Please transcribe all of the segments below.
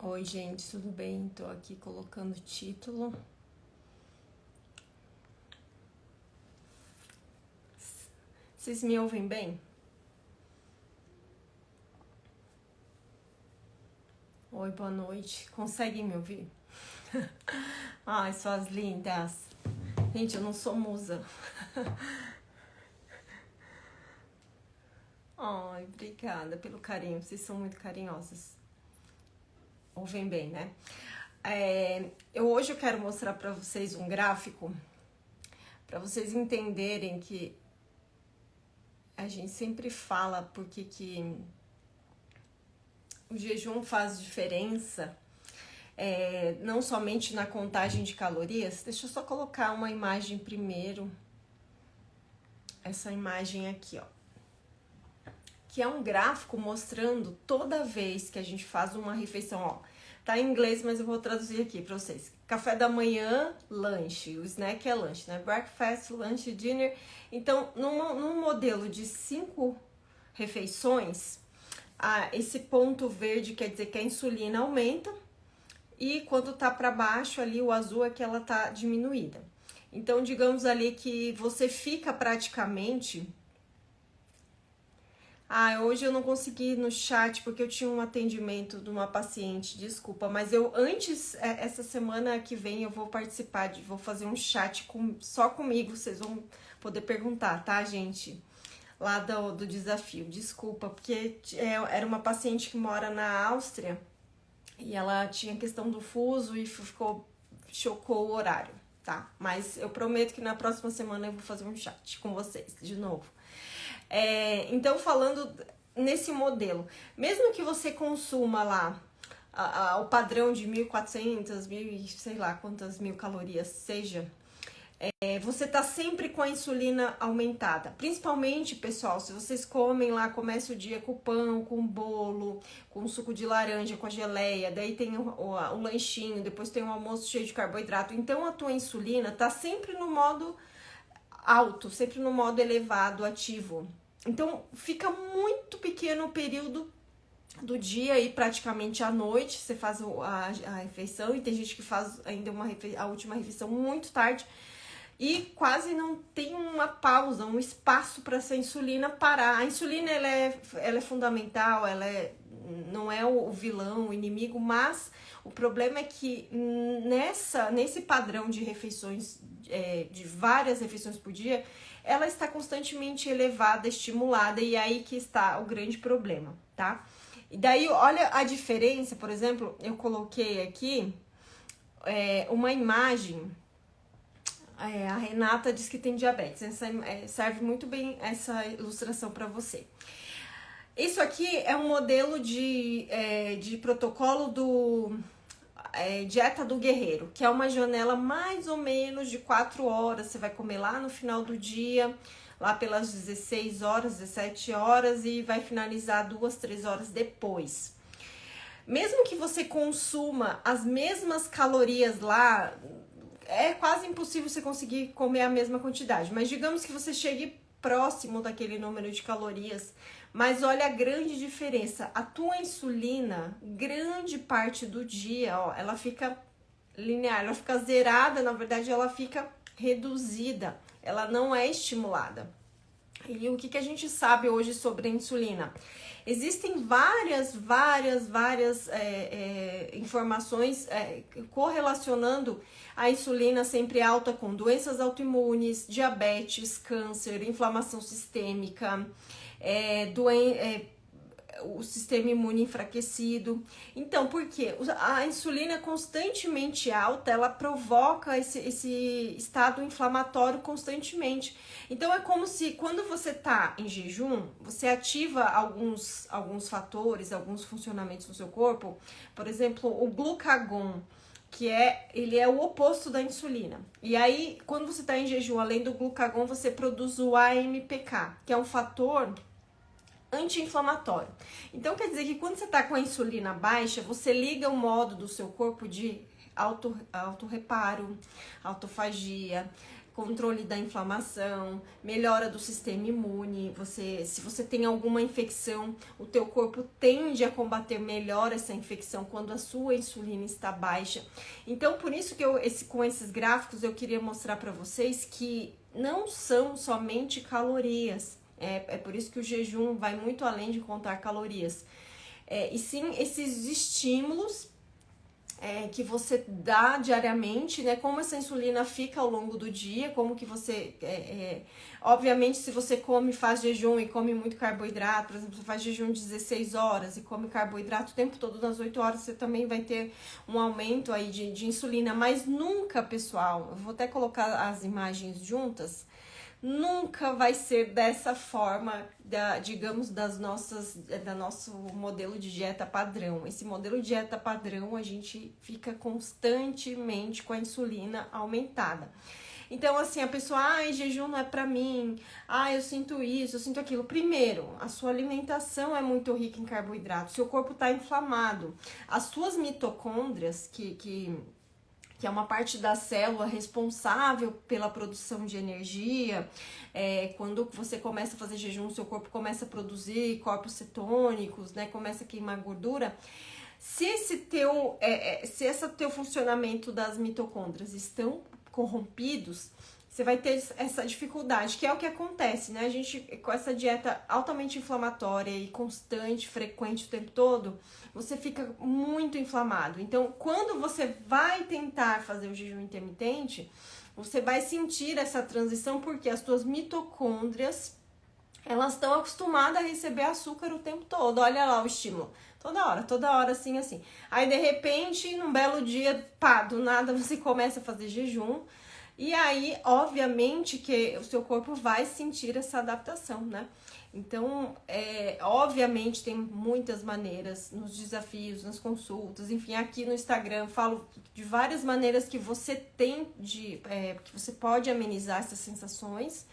Oi, gente, tudo bem? Tô aqui colocando o título. Vocês me ouvem bem? Oi, boa noite. Conseguem me ouvir? Ai, suas lindas. Gente, eu não sou musa. Ai, obrigada pelo carinho. Vocês são muito carinhosas. Ouvem bem, né? Hoje eu quero mostrar pra vocês um gráfico pra vocês entenderem que a gente sempre fala porque que o jejum faz diferença, não somente na contagem de calorias. Deixa eu só colocar uma imagem primeiro. Essa imagem aqui, ó. Que é um gráfico mostrando toda vez que a gente faz uma refeição, ó. Tá em inglês, mas eu vou traduzir aqui pra vocês. Café da manhã, lanche. O snack é lanche, né? Breakfast, lunch, dinner. Então, num modelo de 5 refeições, esse ponto verde quer dizer que a insulina aumenta. E quando tá para baixo ali, o azul é que ela tá diminuída. Então, digamos ali que você fica praticamente... hoje eu não consegui ir no chat porque eu tinha um atendimento de uma paciente, desculpa. Mas eu antes, essa semana que vem eu vou participar, vou fazer um chat só comigo. Vocês vão poder perguntar, tá, gente? Lá do desafio, desculpa. Porque era uma paciente que mora na Áustria. E ela tinha questão do fuso e chocou o horário, tá? Mas eu prometo que na próxima semana eu vou fazer um chat com vocês de novo. Então, falando nesse modelo, mesmo que você consuma lá o padrão de 1.400, sei lá quantas mil calorias seja, você tá sempre com a insulina aumentada. Principalmente, pessoal, se vocês comem lá, começa o dia com pão, com bolo, com suco de laranja, com a geleia, daí tem o lanchinho, depois tem um almoço cheio de carboidrato. Então, a tua insulina tá sempre no modo alto, sempre no modo elevado, ativo. Então, fica muito pequeno o período do dia e praticamente à noite você faz a refeição, e tem gente que faz ainda a última refeição muito tarde. E quase não tem uma pausa, um espaço para essa insulina parar. A insulina ela é fundamental, não é o vilão, o inimigo, mas o problema é que nesse padrão de refeições, de várias refeições por dia, ela está constantemente elevada, estimulada, e aí que está o grande problema, tá? E daí, olha a diferença, por exemplo, eu coloquei aqui uma imagem. A Renata diz que tem diabetes. Serve muito bem essa ilustração para você. Isso aqui é um modelo de protocolo do dieta do guerreiro, que é uma janela mais ou menos de 4 horas. Você vai comer lá no final do dia, lá pelas 16 horas, 17 horas, e vai finalizar 2, 3 horas depois. Mesmo que você consuma as mesmas calorias lá, é quase impossível você conseguir comer a mesma quantidade, mas digamos que você chegue próximo daquele número de calorias. Mas olha a grande diferença, a tua insulina, grande parte do dia, ó, ela fica linear, ela fica zerada, na verdade ela fica reduzida, ela não é estimulada. E o que a gente sabe hoje sobre a insulina? Existem várias informações correlacionando a insulina sempre alta com doenças autoimunes, diabetes, câncer, inflamação sistêmica, o sistema imune enfraquecido. Então, por quê? A insulina constantemente alta, ela provoca esse estado inflamatório constantemente. Então, é como se quando você tá em jejum, você ativa alguns fatores, alguns funcionamentos no seu corpo. Por exemplo, o glucagon, que ele é o oposto da insulina. E aí, quando você tá em jejum, além do glucagon, você produz o AMPK, que é um fator anti-inflamatório. Então, quer dizer que quando você tá com a insulina baixa, você liga o modo do seu corpo de autorreparo, autofagia, controle da inflamação, melhora do sistema imune. Se você tem alguma infecção, o teu corpo tende a combater melhor essa infecção quando a sua insulina está baixa. Então, por isso que com esses gráficos eu queria mostrar para vocês que não são somente calorias. É por isso que o jejum vai muito além de contar calorias. E sim esses estímulos que você dá diariamente, né? Como essa insulina fica ao longo do dia, como que você... obviamente, se você faz jejum e come muito carboidrato, por exemplo, você faz jejum de 16 horas e come carboidrato o tempo todo nas 8 horas, você também vai ter um aumento aí de insulina. Mas nunca, pessoal, eu vou até colocar as imagens juntas, nunca vai ser dessa forma, digamos, do nosso modelo de dieta padrão. Esse modelo de dieta padrão, a gente fica constantemente com a insulina aumentada. Então, assim, a pessoa, jejum não é pra mim, eu sinto isso, eu sinto aquilo. Primeiro, a sua alimentação é muito rica em carboidrato, seu corpo tá inflamado. As suas mitocôndrias, que é uma parte da célula responsável pela produção de energia. Quando você começa a fazer jejum, seu corpo começa a produzir corpos cetônicos, né? Começa a queimar gordura. Se esse teu funcionamento das mitocôndrias estão corrompidos, você vai ter essa dificuldade, que é o que acontece, né? A gente, com essa dieta altamente inflamatória e constante, frequente o tempo todo, você fica muito inflamado. Então, quando você vai tentar fazer o jejum intermitente, você vai sentir essa transição, porque as suas mitocôndrias, elas estão acostumadas a receber açúcar o tempo todo. Olha lá o estímulo. Toda hora, assim. Aí, de repente, num belo dia, do nada, você começa a fazer jejum. E aí, obviamente, que o seu corpo vai sentir essa adaptação, né? Então, obviamente, tem muitas maneiras nos desafios, nas consultas, enfim, aqui no Instagram falo de várias maneiras que você tem que você pode amenizar essas sensações,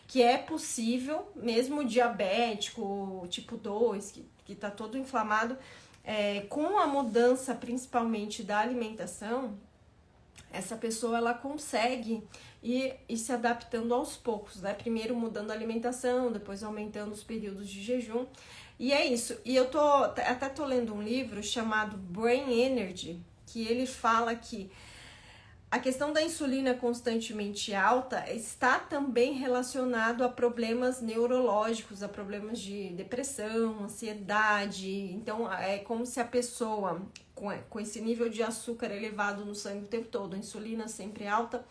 que é possível, mesmo diabético, tipo 2, que tá todo inflamado, com a mudança principalmente da alimentação. Essa pessoa, ela consegue ir se adaptando aos poucos, né? Primeiro mudando a alimentação, depois aumentando os períodos de jejum. E é isso. E eu até tô lendo um livro chamado Brain Energy, que ele fala que a questão da insulina constantemente alta está também relacionado a problemas neurológicos, a problemas de depressão, ansiedade. Então, é como se a pessoa, com esse nível de açúcar elevado no sangue o tempo todo, a insulina sempre alta,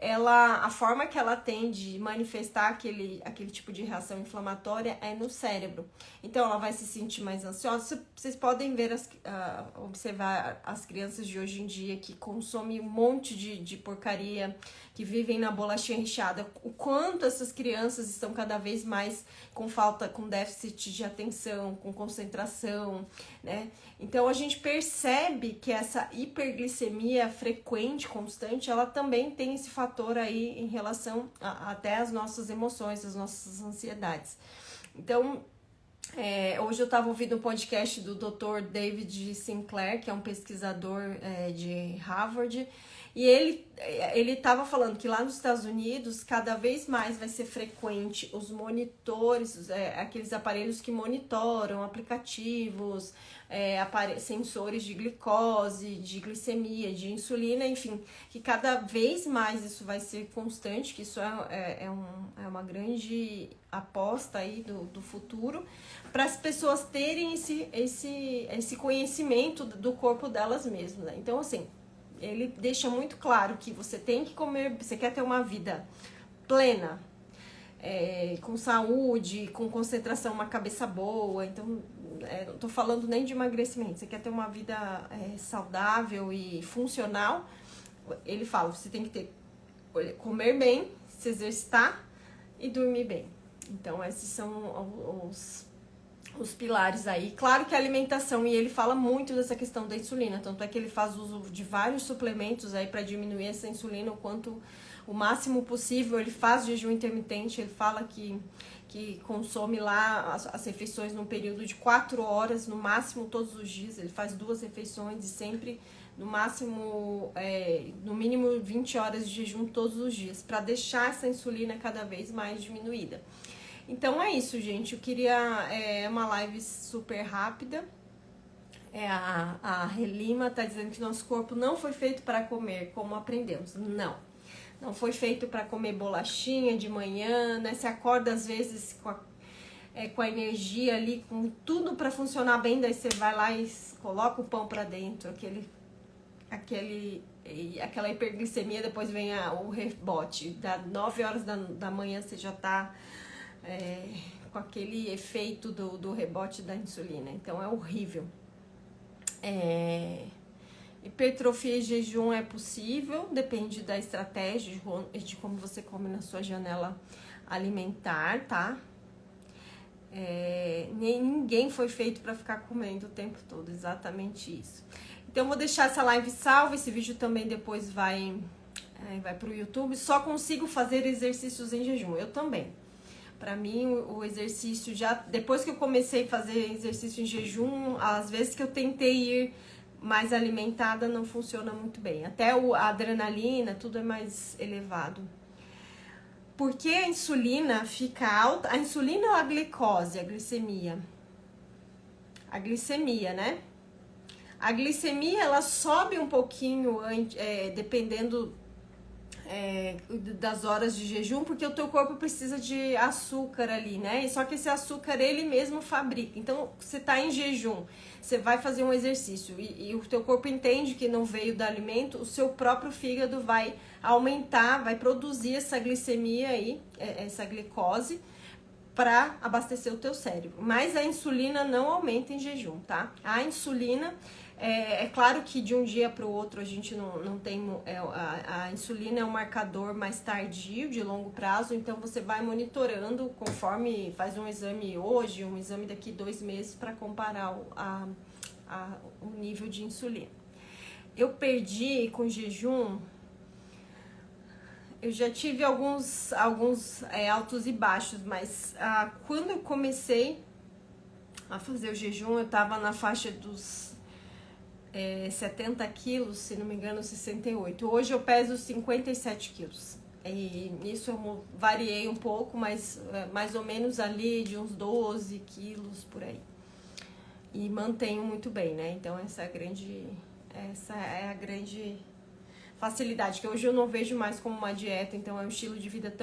a forma que ela tem de manifestar aquele tipo de reação inflamatória é no cérebro. Então, ela vai se sentir mais ansiosa. Vocês podem ver, observar as crianças de hoje em dia que consomem um monte de porcaria, que vivem na bolachinha recheada, o quanto essas crianças estão cada vez mais com déficit de atenção, com concentração, né? Então, a gente percebe que essa hiperglicemia frequente, constante, ela também tem esse fator aí em relação até às nossas emoções, às nossas ansiedades. Então, hoje eu estava ouvindo um podcast do Dr. David Sinclair, que é um pesquisador de Harvard, e ele estava falando que lá nos Estados Unidos, cada vez mais vai ser frequente os monitores, aqueles aparelhos que monitoram aplicativos, sensores de glicose, de glicemia, de insulina, enfim, que cada vez mais isso vai ser constante, que isso é uma grande aposta aí do futuro, para as pessoas terem esse conhecimento do corpo delas mesmas, né? Então, assim, ele deixa muito claro que você tem que comer, você quer ter uma vida plena, com saúde, com concentração, uma cabeça boa. Então, não tô falando nem de emagrecimento, você quer ter uma vida saudável e funcional, ele fala, você tem que comer bem, se exercitar e dormir bem. Então, esses são os pilares aí. Claro que a alimentação, e ele fala muito dessa questão da insulina, tanto é que ele faz uso de vários suplementos aí para diminuir essa insulina o máximo possível. Ele faz jejum intermitente, ele fala que consome lá as refeições num período de 4 horas, no máximo todos os dias. Ele faz 2 refeições e sempre no máximo, no mínimo 20 horas de jejum todos os dias, para deixar essa insulina cada vez mais diminuída. Então é isso, gente. Eu queria uma live super rápida. A Relima tá dizendo que nosso corpo não foi feito para comer, como aprendemos. Não foi feito para comer bolachinha de manhã, né? Você acorda às vezes com a energia ali, com tudo para funcionar bem, daí você vai lá e coloca o pão para dentro, aquela hiperglicemia, depois vem o rebote. Da 9 horas da manhã você já tá com aquele efeito do rebote da insulina. Então é horrível. Hipertrofia e jejum é possível, depende da estratégia, de como você come na sua janela alimentar, tá? Ninguém foi feito para ficar comendo o tempo todo, exatamente isso. Então eu vou deixar essa live salva, esse vídeo também depois vai pro YouTube. Só consigo fazer exercícios em jejum, eu também. Pra mim, o exercício depois que eu comecei a fazer exercício em jejum, às vezes que eu tentei ir mais alimentada, não funciona muito bem. Até a adrenalina, tudo é mais elevado. Por que a insulina fica alta? A insulina ou a glicose, a glicemia? A glicemia, né? A glicemia, ela sobe um pouquinho, dependendo das horas de jejum, porque o teu corpo precisa de açúcar ali, né? E só que esse açúcar ele mesmo fabrica. Então, você tá em jejum, você vai fazer um exercício e o teu corpo entende que não veio do alimento, o seu próprio fígado vai aumentar, vai produzir essa glicemia aí, essa glicose, para abastecer o teu cérebro. Mas a insulina não aumenta em jejum, tá? A insulina, claro que de um dia para o outro a gente não tem... a insulina é um marcador mais tardio, de longo prazo, então você vai monitorando conforme faz um exame hoje, um exame daqui 2 meses para comparar o nível de insulina. Eu perdi com jejum... Eu já tive alguns altos e baixos, mas quando eu comecei a fazer o jejum, eu tava na faixa dos 70 quilos, se não me engano, 68. Hoje eu peso 57 quilos. E nisso eu variei um pouco, mas mais ou menos ali de uns 12 quilos por aí. E mantenho muito bem, né? Então essa é a grande facilidade, que hoje eu não vejo mais como uma dieta, então é um estilo de vida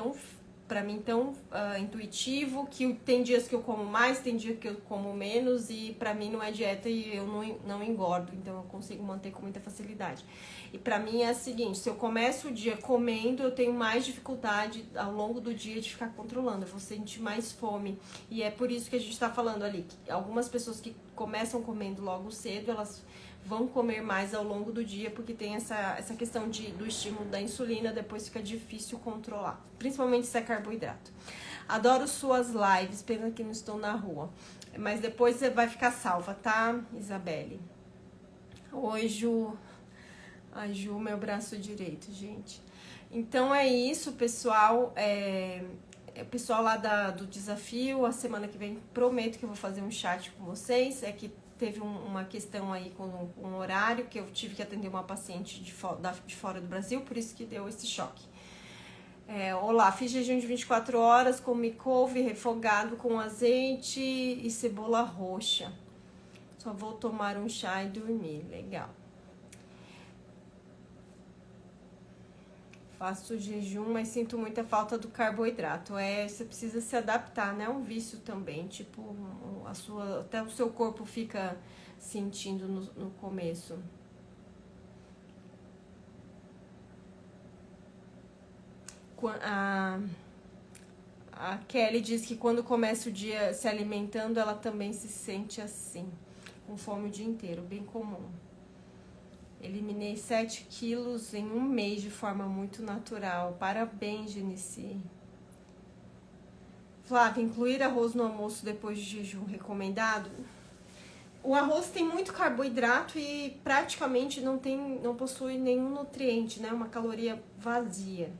pra mim, tão intuitivo, que tem dias que eu como mais, tem dias que eu como menos, e pra mim não é dieta e eu não engordo, então eu consigo manter com muita facilidade. E pra mim é o seguinte, se eu começo o dia comendo, eu tenho mais dificuldade ao longo do dia de ficar controlando, eu vou sentir mais fome, e é por isso que a gente tá falando ali, que algumas pessoas que começam comendo logo cedo, elas vão comer mais ao longo do dia, porque tem essa questão do estímulo da insulina, depois fica difícil controlar, principalmente se é carboidrato. Adoro suas lives, pena que não estou na rua, mas depois você vai ficar salva, tá, Isabelle? Oi, Ju. Ai, Ju, meu braço direito, gente. Então é isso, pessoal. O pessoal lá do desafio, a semana que vem prometo que eu vou fazer um chat com vocês. É que teve uma questão aí com o horário, que eu tive que atender uma paciente de fora do Brasil, por isso que deu esse choque. Olá, fiz jejum de 24 horas, comi couve refogado com azeite e cebola roxa. Só vou tomar um chá e dormir, legal. Faço jejum, mas sinto muita falta do carboidrato. Você precisa se adaptar, né? É um vício também. Tipo, até o seu corpo fica sentindo no começo. A Kelly diz que quando começa o dia se alimentando, ela também se sente assim, com fome o dia inteiro, bem comum. Eliminei 7 quilos em um mês de forma muito natural. Parabéns, Genici. Flávia, incluir arroz no almoço depois de jejum recomendado? O arroz tem muito carboidrato e praticamente não possui nenhum nutriente, né? Uma caloria vazia.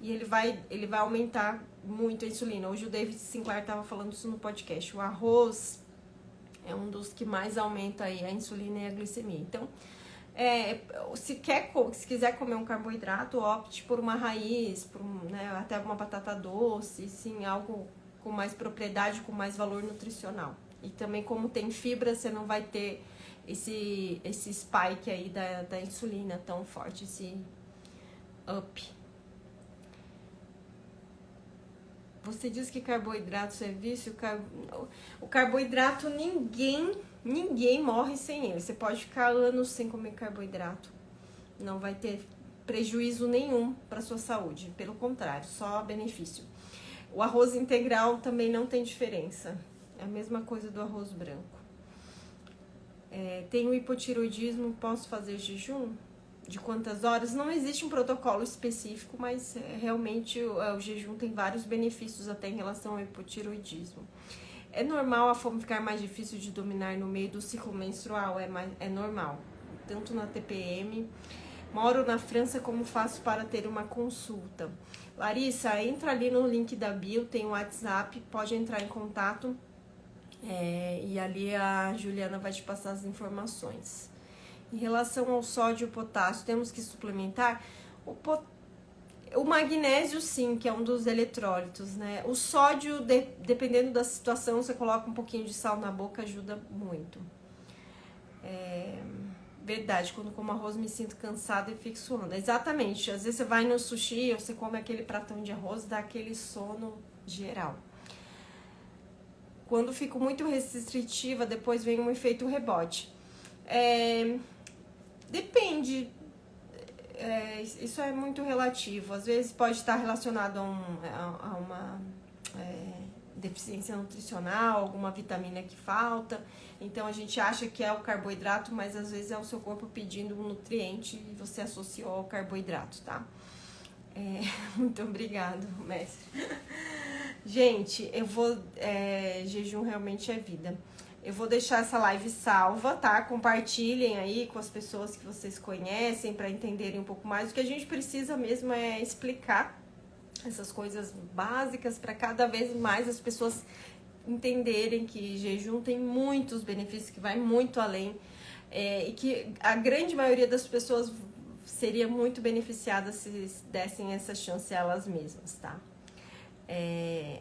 E ele vai aumentar muito a insulina. Hoje o David Sinclair estava falando isso no podcast. O arroz é um dos que mais aumenta aí a insulina e a glicemia. Então, Se quiser comer um carboidrato, opte por uma raiz, né, até uma batata doce, sim, algo com mais propriedade, com mais valor nutricional. E também, como tem fibra, você não vai ter esse spike aí da insulina tão forte, esse up. Você diz que carboidratos é vício? O carboidrato, ninguém morre sem ele. Você pode ficar anos sem comer carboidrato. Não vai ter prejuízo nenhum para sua saúde. Pelo contrário, só benefício. O arroz integral também não tem diferença. É a mesma coisa do arroz branco. Tenho hipotiroidismo, posso fazer jejum? De quantas horas? Não existe um protocolo específico, mas realmente o jejum tem vários benefícios até em relação ao hipotiroidismo. É normal a fome ficar mais difícil de dominar no meio do ciclo menstrual? É normal, tanto na TPM. Moro na França, como faço para ter uma consulta? Larissa, entra ali no link da bio, tem o WhatsApp, pode entrar em contato. E ali a Juliana vai te passar as informações. Em relação ao sódio e o potássio, temos que suplementar? O magnésio, sim, que é um dos eletrólitos, né? O sódio, dependendo da situação, você coloca um pouquinho de sal na boca, ajuda muito. Verdade, quando como arroz me sinto cansada e fico suando. Exatamente, às vezes você vai no sushi, você come aquele pratão de arroz, dá aquele sono geral. Quando fico muito restritiva, depois vem um efeito rebote. Depende, isso é muito relativo. Às vezes pode estar relacionado a uma deficiência nutricional, alguma vitamina que falta. Então a gente acha que é o carboidrato, mas às vezes é o seu corpo pedindo um nutriente e você associou ao carboidrato, tá? Muito obrigado, mestre. Gente, eu vou... jejum realmente é vida. Eu vou deixar essa live salva, tá? Compartilhem aí com as pessoas que vocês conhecem para entenderem um pouco mais. O que a gente precisa mesmo é explicar essas coisas básicas para cada vez mais as pessoas entenderem que jejum tem muitos benefícios, que vai muito além, e que a grande maioria das pessoas seria muito beneficiada se dessem essa chance a elas mesmas, tá?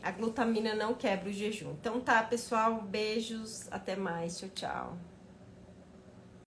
A glutamina não quebra o jejum. Então tá, pessoal, beijos, até mais, tchau, tchau.